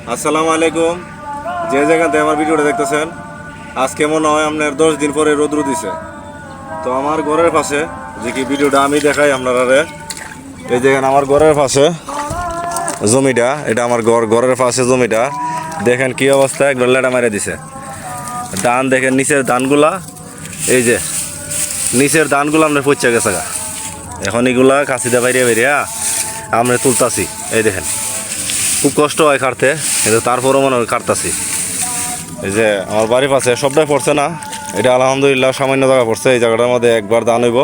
আসসালামু আলাইকুম। যে জায়গাতে আমার ভিডিওটা দেখতেছেন, আজকে মনে হয় আপনার 10 দিন পরে রোদ্র দিছে। তো আমার ঘরের পাশে যে কি ভিডিওটা আমি দেখাই আপনারা, এই দেখেন আমার ঘরের পাশে জমিটা, এটা আমার ঘরের পাশে জমিটা দেখেন কি অবস্থা, একবার লেটা মারে দিছে। ধান দেখেন, নিচের ধানগুলা, এই যে নিচের ধানগুলো আমরা পচে গেছে গা। এখন এগুলা কাছিতে বাইরে বেরিয়া আমরা তুলতাছি। এই দেখেন খুব কষ্ট হয় কাটতে, কিন্তু তারপরও মনে হয় কাটতাছি। এই যে আমার বাড়ির পাশে সবটাই পড়ছে না, এটা আলহামদুলিল্লাহ সামান্য জায়গা পড়ছে। এই জায়গাটার মধ্যে একবার ধান হইব।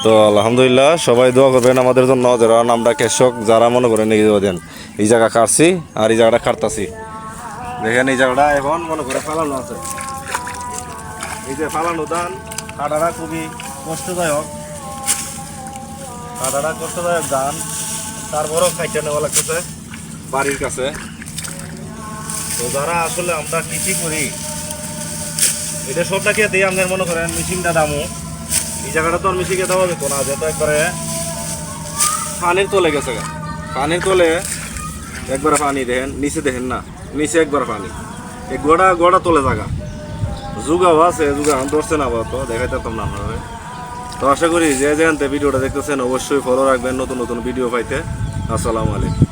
তো আলহামদুলিল্লাহ সবাই দোয়া করবেন আমাদের জন্য, যারা আমরা কৃষক, যারা মনে করেন দেন এই জায়গা কাটছি আর এই জায়গাটা কাটতাছি। দেখেন এই জায়গাটা এখন মনে করে ফালানো আছে। এই যে ফালানো ধান কাটাটা খুবই কষ্টদায়ক, ধান, তারপরও খাইতে নেওয়া লাগতেছে বাড়ির কাছে। তো যারা আসলে আমরা কৃষি করি, এটা সবটা খেতে আমাদের মনে করেন মেশিনটা দামও, এই জায়গাটা তো আর মেশিনকে দেওয়া যেত না, যেহেতু একবারে পানির তলে গেছে। পানির তলে একবারে পানি, দেখেন নিচে, দেখেন না নিচে একবার পানি, এই গোড়া তলে জায়গা যুগাও আছে, যুগা ধরছে না তো দেখাইতাম না আপনারা। তো আশা করি যে যেখান থেকে ভিডিওটা দেখতেছেন অবশ্যই ফলো রাখবেন নতুন নতুন ভিডিও পাইতে। আসসালামু আলাইকুম।